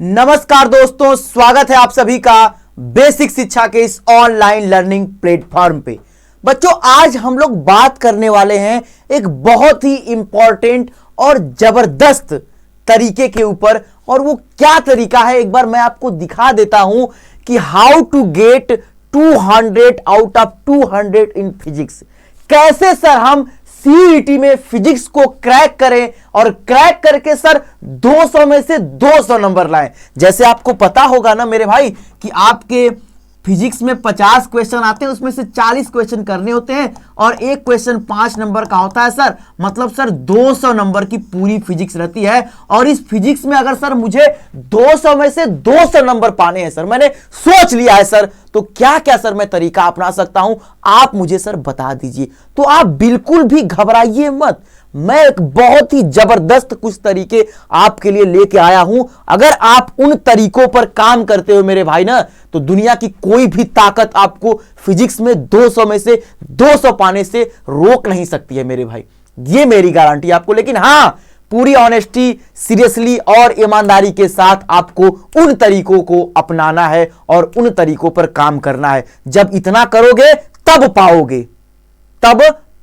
नमस्कार दोस्तों, स्वागत है आप सभी का बेसिक शिक्षा के इस ऑनलाइन लर्निंग प्लेटफॉर्म पे। बच्चों, आज हम लोग बात करने वाले हैं एक बहुत ही इंपॉर्टेंट और जबरदस्त तरीके के ऊपर। और वो क्या तरीका है, एक बार मैं आपको दिखा देता हूं कि how to get 200 out of 200 in physics. कैसे सर हम सीईटी में फिजिक्स को क्रैक करें और क्रैक करके सर 200 में से 200 नंबर लाएं। जैसे आपको पता होगा ना मेरे भाई कि आपके फिजिक्स में 50 क्वेश्चन आते हैं, उसमें से 40 क्वेश्चन करने होते हैं और एक क्वेश्चन 5 नंबर का होता है सर। मतलब सर 200 नंबर की पूरी फिजिक्स रहती है। और इस फिजिक्स में अगर सर मुझे 200 में से 200 नंबर पाने हैं सर, मैंने सोच लिया है सर, तो क्या क्या सर मैं तरीका अपना सकता हूं, आप मुझे सर बता दीजिए। तो आप बिल्कुल भी घबराइए मत, मैं एक बहुत ही जबरदस्त कुछ तरीके आपके लिए लेके आया हूं। अगर आप उन तरीकों पर काम करते हो मेरे भाई ना, तो दुनिया की कोई भी ताकत आपको फिजिक्स में 200 में से 200 पाने से रोक नहीं सकती है मेरे भाई, ये मेरी गारंटी आपको। लेकिन हां, पूरी ऑनेस्टी, सीरियसली और ईमानदारी के साथ आपको उन तरीकों को अपनाना है और उन तरीकों पर काम करना है। जब इतना करोगे तब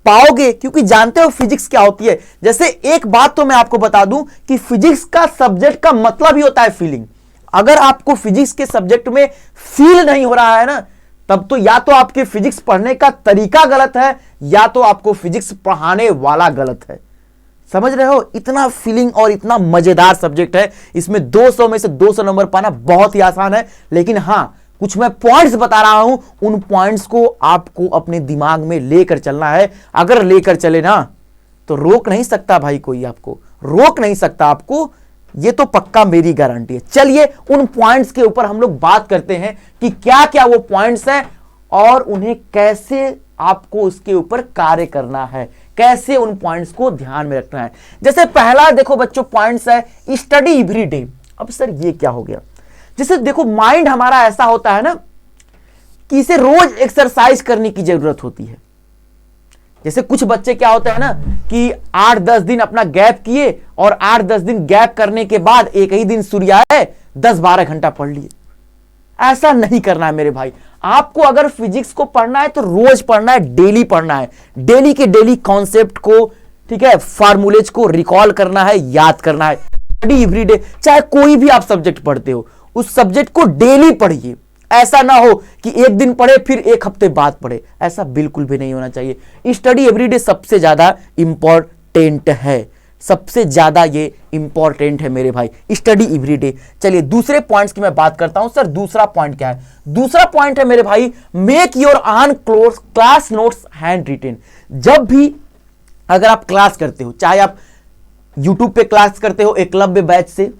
पाओगे, क्योंकि जानते हो फिजिक्स क्या होती है। जैसे एक बात तो मैं आपको बता दूं कि फिजिक्स का सब्जेक्ट का मतलब ही होता है फीलिंग। अगर आपको फिजिक्स के सब्जेक्ट में फील नहीं हो रहा है ना, तब तो या तो आपके फिजिक्स पढ़ने का तरीका गलत है या तो आपको फिजिक्स पढ़ाने वाला गलत है। समझ रहे हो, इतना फीलिंग और इतना मजेदार सब्जेक्ट है। इसमें 200 में से 200 नंबर पाना बहुत ही आसान है। लेकिन हां, कुछ मैं पॉइंट्स बता रहा हूं, उन पॉइंट्स को आपको अपने दिमाग में लेकर चलना है। अगर लेकर चले ना तो रोक नहीं सकता भाई, कोई आपको रोक नहीं सकता आपको, ये तो पक्का मेरी गारंटी है। चलिए उन पॉइंट्स के ऊपर हम लोग बात करते हैं कि क्या क्या वो पॉइंट्स हैं और उन्हें कैसे आपको उसके ऊपर कार्य करना है, कैसे उन पॉइंट्स को ध्यान में रखना है। जैसे पहला देखो बच्चों पॉइंट्स है स्टडी एवरी डे। अब सर ये क्या हो गया, जैसे देखो माइंड हमारा ऐसा होता है ना कि इसे रोज एक्सरसाइज करने की जरूरत होती है। जैसे कुछ बच्चे क्या होते हैं ना कि 8-10 दिन अपना गैप किए और 8-10 दिन गैप करने के बाद एक ही दिन सूर्याय 10-12 घंटा पढ़ लिए। ऐसा नहीं करना है मेरे भाई। आपको अगर फिजिक्स को पढ़ना है तो रोज पढ़ना है, डेली पढ़ना है। डेली के डेली कॉन्सेप्ट को, ठीक है, फार्मूलेज को रिकॉल करना है, याद करना है। स्टडी एवरी डे, चाहे कोई भी आप सब्जेक्ट पढ़ते हो, उस सब्जेक्ट को डेली पढ़िए। ऐसा ना हो कि एक दिन पढ़े फिर एक हफ्ते बाद पढ़े, ऐसा बिल्कुल भी नहीं होना चाहिए। स्टडी एवरीडे सबसे ज्यादा इंपॉर्टेंट है, सबसे ज्यादा ये इंपॉर्टेंट है मेरे भाई, स्टडी एवरीडे। चलिए दूसरे पॉइंट्स की मैं बात करता हूं। सर दूसरा पॉइंट क्या है? दूसरा पॉइंट है मेरे भाई, make your on class notes hand retain. जब भी अगर आप क्लास करते हो, चाहे आप यूट्यूब पे क्लास करते हो एकलव्य बैच से,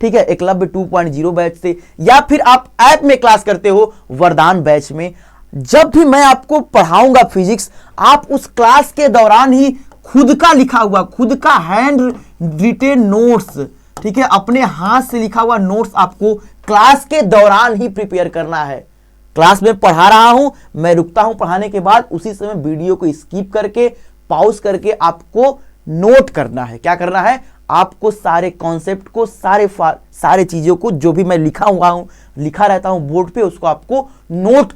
ठीक है, एकलव्य 2.0 बैच से, या फिर आप ऐप में क्लास करते हो वरदान बैच में, जब भी मैं आपको पढ़ाऊंगा फिजिक्स, आप उस क्लास के दौरान ही खुद का लिखा हुआ, खुद का हैंड रिटेन नोट्स, ठीक है, अपने हाथ से लिखा हुआ नोट्स आपको क्लास के दौरान ही प्रिपेयर करना है। क्लास में पढ़ा रहा हूं, मैं रुकता हूं पढ़ाने के बाद, उसी समय वीडियो को स्किप करके, पॉज करके आपको नोट करना है। क्या करना है? आपको सारे कॉन्सेप्ट को, सारे चीजों को, जो भी मैं लिखा रहता हूं बोर्ड पे, उसको आपको नोट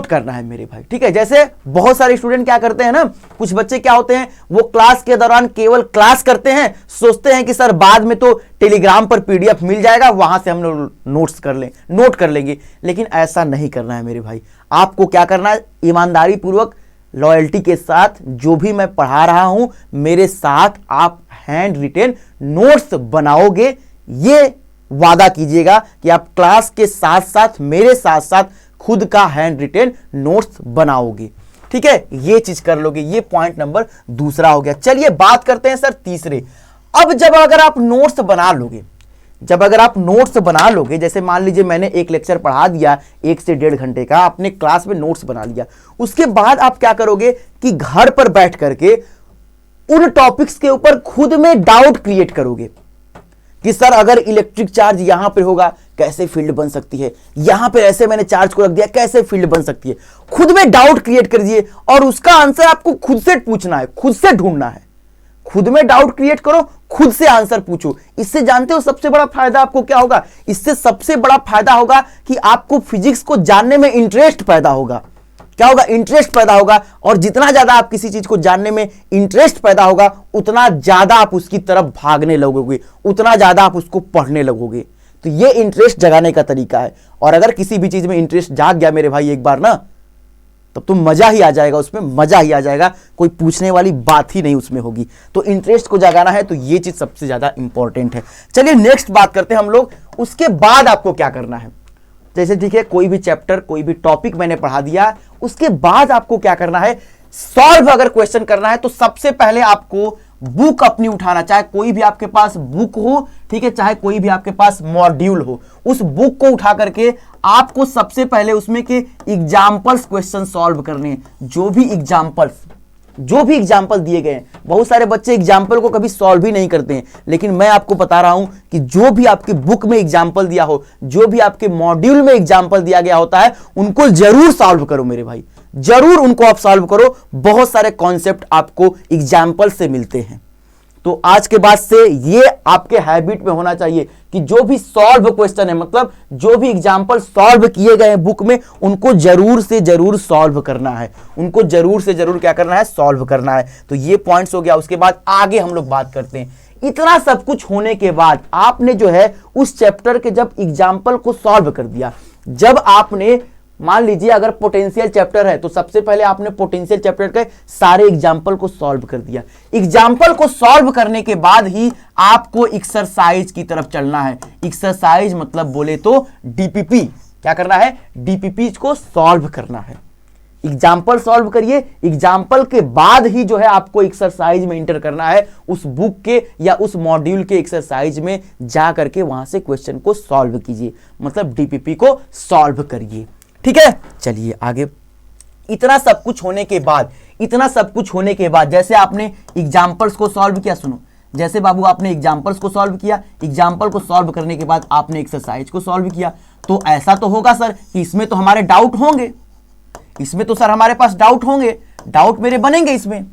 करना है मेरे भाई, ठीक है। जैसे बहुत सारे स्टूडेंट क्या करते हैं ना, कुछ बच्चे क्या होते हैं, वो क्लास के दौरान केवल क्लास करते हैं, सोचते हैं कि सर बाद में तो टेलीग्राम पर पीडीएफ मिल जाएगा, वहां से हम लोग नोट कर लेंगे। लेकिन ऐसा नहीं करना है मेरे भाई। आपको क्या करना है, ईमानदारी पूर्वक, लॉयल्टी के साथ, जो भी मैं पढ़ा रहा हूं मेरे साथ आप हैंड रिटेन नोट्स बनाओगे। ये वादा कीजिएगा कि आप क्लास के साथ साथ, मेरे साथ साथ खुद का हैंड रिटेन नोट्स बनाओगे, ठीक है। ये चीज कर लोगे। ये पॉइंट नंबर दूसरा हो गया। चलिए बात करते हैं सर तीसरे। अब जब अगर आप नोट्स बना लोगे, जैसे मान लीजिए मैंने एक लेक्चर पढ़ा दिया 1 से 1.5 घंटे का, आपने क्लास में नोट्स बना लिया, उसके बाद आप क्या करोगे कि घर पर बैठ करके उन टॉपिक्स के ऊपर खुद में डाउट क्रिएट करोगे कि सर अगर इलेक्ट्रिक चार्ज यहां पर होगा कैसे फील्ड बन सकती है, यहां पर ऐसे मैंने चार्ज को रख दिया कैसे फील्ड बन सकती है। खुद में डाउट क्रिएट कर दीजिए और उसका आंसर आपको खुद से पूछना है, खुद से ढूंढना है। खुद में डाउट क्रिएट करो, खुद से आंसर पूछो। इससे जानते हो सबसे बड़ा फायदा आपको क्या होगा? इससे सबसे बड़ा फायदा होगा कि आपको फिजिक्स को जानने में इंटरेस्ट पैदा होगा। क्या होगा? इंटरेस्ट पैदा होगा। और जितना ज्यादा आप किसी चीज को जानने में इंटरेस्ट पैदा होगा, उतना ज्यादा आप उसकी तरफ भागने लगोगे, उतना ज्यादा आप उसको पढ़ने लगोगे। तो ये इंटरेस्ट जगाने का तरीका है। और अगर किसी भी चीज में इंटरेस्ट जाग गया मेरे भाई एक बार ना, तब तो मजा ही आ जाएगा, उसमें मजा ही आ जाएगा, कोई पूछने वाली बात ही नहीं उसमें होगी। तो इंटरेस्ट को जगाना है, तो ये चीज सबसे ज्यादा इंपॉर्टेंट है। चलिए नेक्स्ट बात करते हैं हम लोग। उसके बाद आपको क्या करना है? जैसे ठीक है, कोई भी चैप्टर, कोई भी टॉपिक मैंने पढ़ा दिया, उसके बाद आपको क्या करना है? सॉल्व अगर क्वेश्चन करना है तो सबसे पहले आपको बुक अपनी उठाना, चाहे कोई भी आपके पास बुक हो, ठीक है, चाहे कोई भी आपके पास मॉड्यूल हो, उस बुक को उठा करके आपको सबसे पहले उसमें के एग्जाम्पल्स क्वेश्चन सॉल्व करने हैं। जो भी एग्जाम्पल दिए गए हैं, बहुत सारे बच्चे एग्जाम्पल को कभी सॉल्व ही नहीं करते हैं, लेकिन मैं आपको बता रहा हूं कि जो भी आपकी बुक में एग्जाम्पल दिया हो, जो भी आपके मॉड्यूल में एग्जाम्पल दिया गया होता है, उनको जरूर सॉल्व करो मेरे भाई, जरूर उनको आप सॉल्व करो। बहुत सारे कॉन्सेप्ट आपको एग्जाम्पल से मिलते हैं। तो आज के बाद से ये आपके हैबिट में होना चाहिए कि जो भी सॉल्व क्वेश्चन है, मतलब जो भी एग्जाम्पल सॉल्व किए गए हैं बुक में, उनको जरूर से जरूर सॉल्व करना है, उनको जरूर से जरूर क्या करना है? सॉल्व करना है। तो ये पॉइंट्स हो गया। उसके बाद आगे हम लोग बात करते हैं। इतना सब कुछ होने के बाद आपने जो है उस चैप्टर के जब एग्जाम्पल को सॉल्व कर दिया, जब आपने मान लीजिए अगर पोटेंशियल चैप्टर है तो सबसे पहले आपने पोटेंशियल चैप्टर के सारे एग्जाम्पल को सॉल्व कर दिया। एग्जाम्पल को सॉल्व करने के बाद ही आपको एक्सरसाइज की तरफ चलना है। एक्सरसाइज मतलब बोले तो डीपीपी। क्या करना है? डीपीपी को सॉल्व करना है। एग्जाम्पल सॉल्व करिए, एग्जाम्पल के बाद ही जो है आपको एक्सरसाइज में इंटर करना है। उस बुक के या उस मॉड्यूल के एक्सरसाइज में जा करके वहां से क्वेश्चन को सॉल्व कीजिए, मतलब डीपीपी को सॉल्व करिए। ठीक है, चलिए आगे। इतना सब कुछ होने के बाद जैसे आपने एग्जाम्पल्स को सॉल्व किया, सुनो, जैसे बाबू आपने एग्जाम्पल्स को सॉल्व किया, एग्जाम्पल को सॉल्व करने के बाद आपने एक्सरसाइज को सॉल्व किया, तो ऐसा तो होगा सर कि इसमें तो हमारे डाउट होंगे, इसमें तो सर हमारे पास डाउट होंगे, डाउट मेरे बनेंगे इसमें।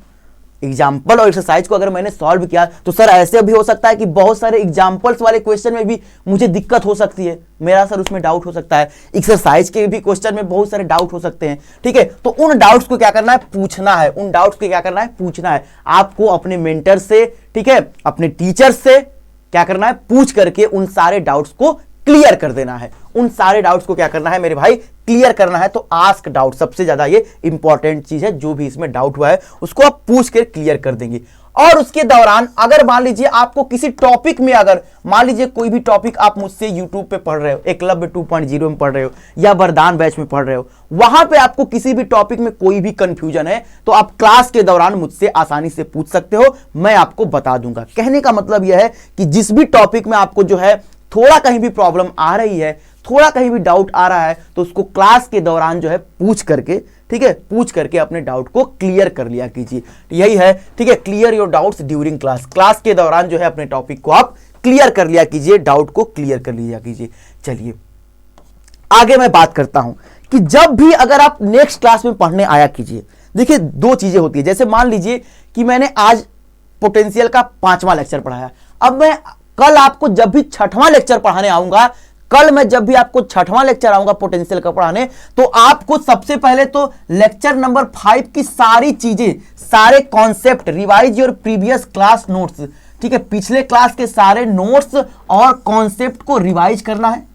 एग्जाम्पल और एक्सरसाइज को अगर मैंने सॉल्व किया तो सर ऐसे भी हो सकता है कि बहुत सारे एग्जाम्पल्स वाले क्वेश्चन में भी मुझे दिक्कत हो सकती है, मेरा सर उसमें डाउट हो सकता है, एक्सरसाइज के भी क्वेश्चन में बहुत सारे डाउट हो सकते हैं। ठीक है, तो उन डाउट्स को क्या करना है? पूछना है। उन डाउट्स को क्या करना है? पूछना है। आपको अपने मेंटर से, ठीक है, अपने टीचर से क्या करना है? पूछ करके उन सारे डाउट्स को क्लियर कर देना है। उन सारे डाउट्स को क्या करना है मेरे भाई? क्लियर करना है। तो आस्क डाउट सबसे ज्यादा ये इंपॉर्टेंट चीज है। जो भी इसमें डाउट हुआ है उसको आप पूछ कर क्लियर कर देंगे। और उसके दौरान अगर मान लीजिए आपको किसी टॉपिक में, अगर मान लीजिए कोई भी टॉपिक आप मुझसे यूट्यूब पे पढ़ रहे हो, एकलव्य 2.0 में पढ़ रहे हो या वरदान बैच में पढ़ रहे हो, वहां पे आपको किसी भी टॉपिक में कोई भी कंफ्यूजन है तो आप क्लास के दौरान मुझसे आसानी से पूछ सकते हो, मैं आपको बता दूंगा। कहने का मतलब यह है कि जिस भी टॉपिक में आपको जो है थोड़ा कहीं भी प्रॉब्लम आ रही है, थोड़ा कहीं भी डाउट आ रहा है, तो उसको क्लास के दौरान जो है पूछ करके, ठीक है, पूछ करके अपने डाउट को क्लियर कर लिया कीजिए। यही है, ठीक है, clear your doubts during class. Class के दौरान जो है अपने टॉपिक को आप क्लियर कर लिया कीजिए, डाउट को क्लियर कर लिया कीजिए। चलिए आगे मैं बात करता हूं कि जब भी अगर आप नेक्स्ट क्लास में पढ़ने आया कीजिए, देखिए दो चीजें होती है। जैसे मान लीजिए कि मैंने आज पोटेंशियल का 5वां लेक्चर पढ़ाया, अब मैं कल आपको जब भी 6वां लेक्चर पढ़ाने आऊंगा, कल मैं जब भी आपको 6वां लेक्चर आऊंगा पोटेंशियल का पढ़ाने, तो आपको सबसे पहले तो लेक्चर नंबर 5 की सारी चीजें, सारे concept, revise your previous class notes, ठीक है, पिछले क्लास के सारे नोट्स और कॉन्सेप्ट को रिवाइज करना है।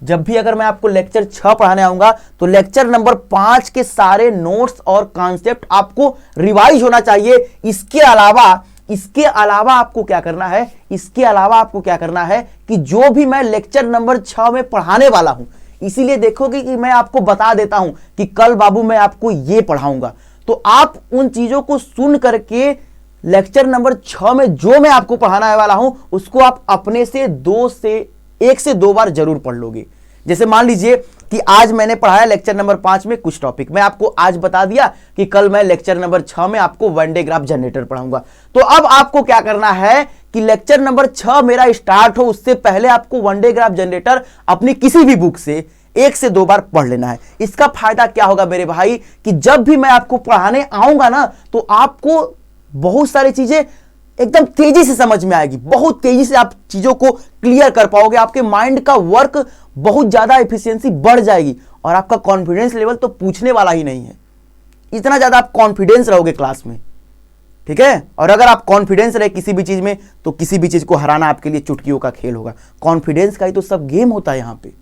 जब भी अगर मैं आपको लेक्चर 6 पढ़ाने आऊंगा तो लेक्चर नंबर 5 के सारे नोट्स और कॉन्सेप्ट आपको रिवाइज होना चाहिए। इसके अलावा आपको क्या करना है? इसके अलावा आपको क्या करना है कि जो भी मैं लेक्चर नंबर 6 में पढ़ाने वाला हूं, इसीलिए देखोगे कि मैं आपको बता देता हूं कि कल बाबू मैं आपको ये पढ़ाऊंगा, तो आप उन चीजों को सुन करके लेक्चर नंबर 6 में जो मैं आपको पढ़ाने वाला हूं उसको आप अपने से 1 से 2 बार जरूर पढ़ लोगे। जैसे मान लीजिए कि आज मैंने पढ़ाया लेक्चर नंबर 5 में कुछ टॉपिक, मैं आपको आज बता दिया कि कल मैं लेक्चर नंबर 6 में आपको वन डे ग्राफ जनरेटर पढ़ाऊंगा। तो अब आपको क्या करना है कि लेक्चर नंबर 6 मेरा स्टार्ट हो उससे पहले आपको वन डे ग्राफ जनरेटर अपनी किसी भी बुक से 1 से 2 बार पढ़ लेना है। इसका फायदा क्या होगा मेरे भाई, कि जब भी मैं आपको पढ़ाने आऊंगा ना तो आपको बहुत सारी चीजें एकदम तेजी से समझ में आएगी, बहुत तेजी से आप चीजों को क्लियर कर पाओगे, आपके माइंड का वर्क बहुत ज्यादा एफिशिएंसी बढ़ जाएगी और आपका कॉन्फिडेंस लेवल तो पूछने वाला ही नहीं है। इतना ज्यादा आप कॉन्फिडेंस रहोगे क्लास में, ठीक है। और अगर आप कॉन्फिडेंस रहे किसी भी चीज में तो किसी भी चीज को हराना आपके लिए चुटकियों का खेल होगा। कॉन्फिडेंस का ही तो सब गेम होता है यहाँ पे,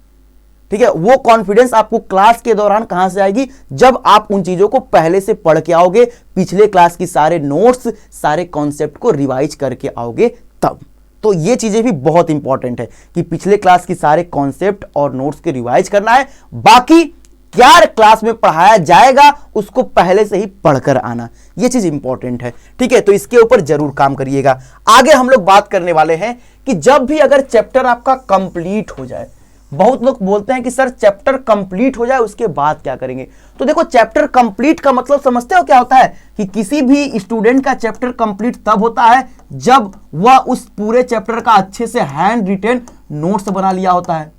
ठीक है। वो कॉन्फिडेंस आपको क्लास के दौरान कहां से आएगी, जब आप उन चीजों को पहले से पढ़ के आओगे, पिछले क्लास की सारे नोट्स, सारे कॉन्सेप्ट को रिवाइज करके आओगे तब। तो ये चीजें भी बहुत इंपॉर्टेंट है कि पिछले क्लास की सारे कॉन्सेप्ट और नोट्स के रिवाइज करना है, बाकी क्या क्लास में पढ़ाया जाएगा उसको पहले से ही पढ़कर आना, ये चीज इंपॉर्टेंट है, ठीक है। तो इसके ऊपर जरूर काम करिएगा। आगे हम लोग बात करने वाले हैं कि जब भी अगर चैप्टर आपका कंप्लीट हो जाए, बहुत लोग बोलते हैं कि सर चैप्टर कंप्लीट हो जाए उसके बाद क्या करेंगे। तो देखो, चैप्टर कंप्लीट का मतलब समझते हो क्या होता है कि किसी भी स्टूडेंट का चैप्टर कंप्लीट तब होता है जब वह उस पूरे चैप्टर का अच्छे से हैंड रिटेन नोट्स बना लिया होता है,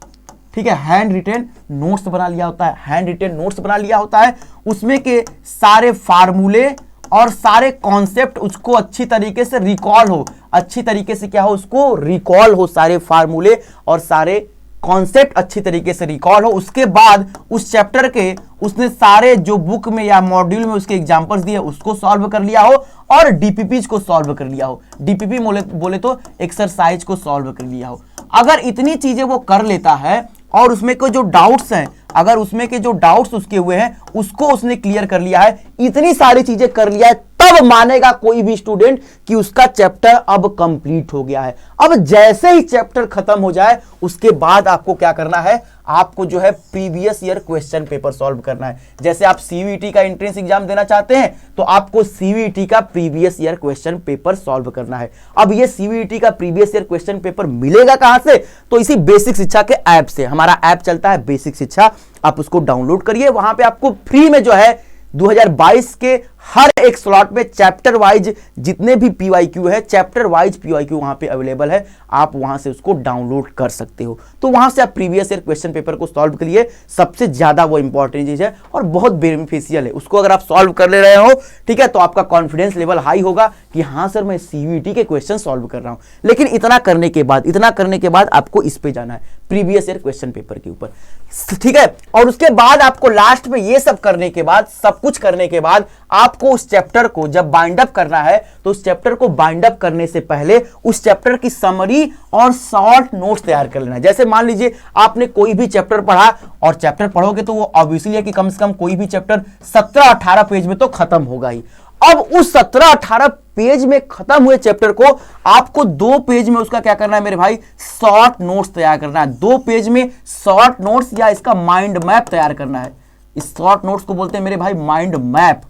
ठीक है। हैंड रिटेन नोट्स बना लिया होता है, हैंड रिटेन नोट्स बना लिया होता है, उसमें के सारे फार्मूले और सारे कॉन्सेप्ट उसको अच्छी तरीके से रिकॉल हो, अच्छी तरीके से क्या हो, उसको रिकॉल हो, सारे फार्मूले और सारे कॉन्सेप्ट अच्छी तरीके से रिकॉल हो। उसके बाद उस चैप्टर के उसने सारे जो बुक में या मॉड्यूल में उसके एग्जांपल्स दिए उसको सॉल्व कर लिया हो और डीपीपीज को सॉल्व कर लिया हो, डीपीपी बोले तो एक्सरसाइज को सॉल्व कर लिया हो। अगर इतनी चीजें वो कर लेता है और उसमें के जो डाउट्स हैं, अगर उसमें के जो डाउट्स उसके हुए हैं उसको उसने क्लियर कर लिया है, इतनी सारी चीजें कर लिया है, तब मानेगा कोई भी स्टूडेंट कि उसका चैप्टर अब कंप्लीट हो गया है। अब जैसे ही चैप्टर खत्म हो जाए उसके बाद आपको क्या करना है, आपको जो है previous year question paper solve करना है। जैसे आप सीवीटी का एंट्रेंस एग्जाम देना चाहते हैं तो आपको सीवीटी का previous year question paper solve करना है। अब ये सीवीटी का प्रीवियस ईयर क्वेश्चन पेपर मिलेगा कहां से, तो इसी बेसिक शिक्षा के ऐप से। हमारा ऐप चलता है बेसिक शिक्षा, आप उसको डाउनलोड करिए, वहां पे आपको फ्री में जो है 2022 के हर एक स्लॉट में चैप्टर वाइज जितने भी पीवाईक्यू है, चैप्टर वाइज पीवाईक्यू वहां पे अवेलेबल है, आप वहां से उसको डाउनलोड कर सकते हो। तो वहां से आप प्रीवियस ईयर क्वेश्चन पेपर को सॉल्व करिए, सबसे ज्यादा वो इंपॉर्टेंट चीज है और बहुत बेनिफिशियल है। उसको अगर आप सॉल्व कर ले रहे हो, ठीक है, तो आपका कॉन्फिडेंस लेवल हाई होगा कि हाँ सर मैं सीवीटी के क्वेश्चन सॉल्व कर रहा हूं। लेकिन इतना करने के बाद आपको इस पे जाना है, प्रीवियस ईयर क्वेश्चन पेपर के ऊपर, ठीक है। और उसके बाद आपको लास्ट में ये सब करने के बाद, सब कुछ करने के बाद आपको उस चैप्टर को जब बाइंड अप करना है तो उस चैप्टर को बाइंड अप करने से पहले उस चैप्टर की समरी और शॉर्ट नोट्स तैयार कर लेना है। जैसे मान लीजिए आपने कोई भी चैप्टर पढ़ा, और चैप्टर पढ़ोगे तो वो ऑब्वियसली है कि कम से कम कोई भी चैप्टर 17-18 पेज में तो खत्म होगा ही। अब उस 17-18 पेज में खत्म हुए चैप्टर को आपको 2 पेज में उसका क्या करना है मेरे भाई, शॉर्ट नोट्स तैयार करना है। 2 पेज में शॉर्ट नोट्स या इसका माइंड मैप तैयार करना है। इस शॉर्ट नोट्स को बोलते हैं मेरे भाई माइंड मैप,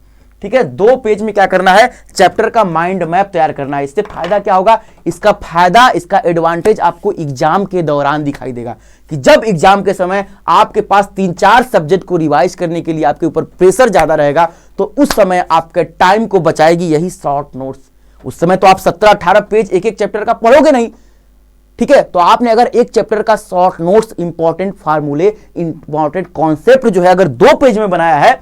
ठीक है। 2 पेज में क्या करना है, चैप्टर का माइंड मैप तैयार करना है। इससे फायदा क्या होगा, इसका फायदा, इसका एडवांटेज आपको एग्जाम के दौरान दिखाई देगा कि जब एग्जाम के समय आपके पास 3-4 सब्जेक्ट को रिवाइज करने के लिए आपके ऊपर प्रेशर ज्यादा रहेगा, तो उस समय आपके टाइम को बचाएगी यही शॉर्ट नोट्स। उस समय तो आप 17-18 पेज एक एक चैप्टर का पढ़ोगे नहीं, ठीक है। तो आपने अगर एक चैप्टर का शॉर्ट नोट्स, इंपॉर्टेंट फार्मूले, इंपॉर्टेंट कॉन्सेप्ट जो है अगर 2 पेज में बनाया है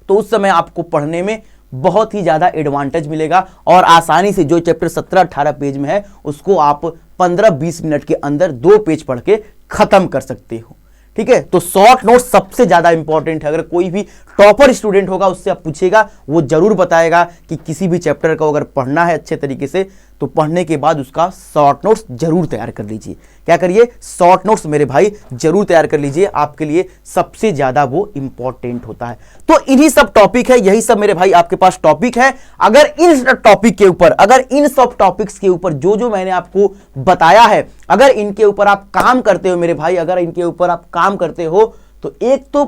तो उस समय आपको पढ़ने में बहुत ही ज्यादा एडवांटेज मिलेगा और आसानी से जो चैप्टर 17-18 पेज में है उसको आप 15-20 मिनट के अंदर 2 पेज पढ़ के खत्म कर सकते हो, ठीक है। तो शॉर्ट नोट सबसे ज्यादा इंपॉर्टेंट है। अगर कोई भी टॉपर स्टूडेंट होगा उससे आप पूछिएगा, वो जरूर बताएगा कि किसी भी चैप्टर को अगर पढ़ना है अच्छे तरीके से तो पढ़ने के बाद उसका शॉर्ट नोट्स जरूर तैयार कर लीजिए। क्या करिए, शॉर्ट नोट्स मेरे भाई जरूर तैयार कर लीजिए, आपके लिए सबसे ज्यादा वो इंपॉर्टेंट होता है। तो इन्हीं सब टॉपिक है, यही सब मेरे भाई आपके पास टॉपिक है। अगर इन टॉपिक के ऊपर, अगर इन सब टॉपिक्स के ऊपर जो जो मैंने आपको बताया है, अगर इनके ऊपर आप काम करते हो मेरे भाई, अगर इनके ऊपर आप काम करते हो तो एक तो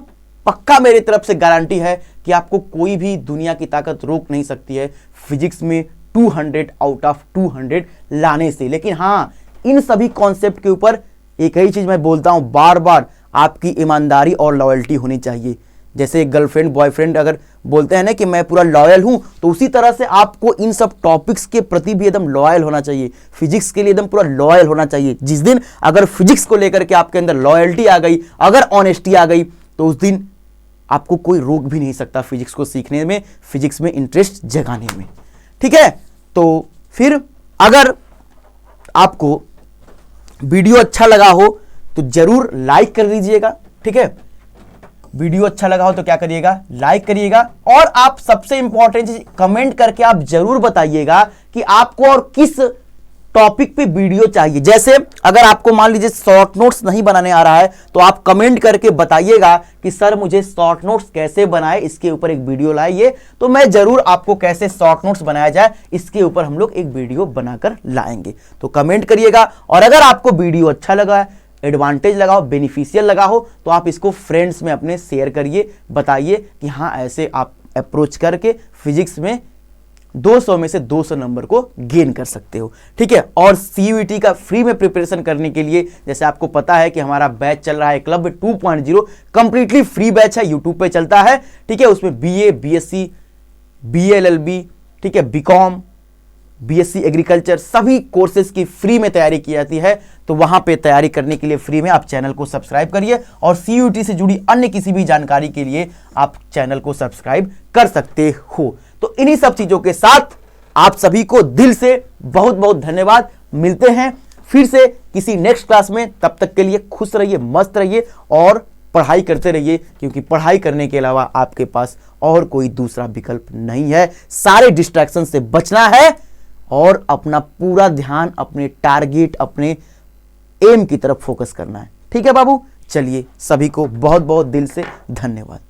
पक्का मेरी तरफ से गारंटी है कि आपको कोई भी दुनिया की ताकत रोक नहीं सकती है फिजिक्स में 200 आउट ऑफ 200 लाने से। लेकिन हाँ, इन सभी कॉन्सेप्ट के ऊपर एक ही चीज मैं बोलता हूं बार बार, आपकी ईमानदारी और लॉयल्टी होनी चाहिए। जैसे गर्लफ्रेंड बॉयफ्रेंड अगर बोलते हैं ना कि मैं पूरा लॉयल हूं, तो उसी तरह से आपको इन सब टॉपिक्स के प्रति भी एकदम लॉयल होना चाहिए, फिजिक्स के लिए एकदम पूरा लॉयल होना चाहिए। जिस दिन अगर फिजिक्स को लेकर के आपके अंदर लॉयल्टी आ गई, अगर ऑनेस्टी आ गई, तो उस दिन आपको कोई रोक भी नहीं सकता फिजिक्स को सीखने में, फिजिक्स में इंटरेस्ट जगाने में, ठीक है। तो फिर अगर आपको वीडियो अच्छा लगा हो तो जरूर लाइक कर दीजिएगा, ठीक है। वीडियो अच्छा लगा हो तो क्या करिएगा, लाइक करिएगा। और आप सबसे इंपॉर्टेंट चीज कमेंट करके आप जरूर बताइएगा कि आपको और किस टॉपिक पे वीडियो चाहिए। जैसे अगर आपको मान लीजिए शॉर्ट नोट्स नहीं बनाने आ रहा है तो आप कमेंट करके बताइएगा कि सर मुझे शॉर्ट नोट्स कैसे बनाए, इसके ऊपर एक वीडियो लाइए, तो मैं जरूर आपको कैसे शॉर्ट नोट्स बनाया जाए इसके ऊपर हम लोग एक वीडियो बनाकर लाएंगे। तो कमेंट करिएगा। और अगर आपको वीडियो अच्छा लगा है, एडवांटेज लगा हो, बेनिफिशियल लगा हो, तो आप इसको फ्रेंड्स में अपने शेयर करिए, बताइए कि हाँ ऐसे आप अप्रोच करके फिजिक्स में 200 में से 200 नंबर को गेन कर सकते हो, ठीक है। और CUET का फ्री में प्रिपरेशन करने के लिए जैसे आपको पता है कि हमारा बैच चल रहा है क्लब 2.0, कंप्लीटली फ्री बैच है, यूट्यूब पे चलता है, ठीक है। उसमें BA, BSc, BA LLB, ठीक है, BCom, BSc एग्रीकल्चर सभी कोर्सेज की फ्री में तैयारी की जाती है। तो वहां पे तैयारी करने के लिए फ्री में आप चैनल को सब्सक्राइब करिए और CUET से जुड़ी अन्य किसी भी जानकारी के लिए आप चैनल को सब्सक्राइब कर सकते हो। तो इन्हीं सब चीजों के साथ आप सभी को दिल से बहुत बहुत धन्यवाद। मिलते हैं फिर से किसी नेक्स्ट क्लास में, तब तक के लिए खुश रहिए, मस्त रहिए और पढ़ाई करते रहिए, क्योंकि पढ़ाई करने के अलावा आपके पास और कोई दूसरा विकल्प नहीं है। सारे डिस्ट्रैक्शन से बचना है और अपना पूरा ध्यान अपने टारगेट, अपने एम की तरफ फोकस करना है, ठीक है बाबू। चलिए सभी को बहुत बहुत दिल से धन्यवाद।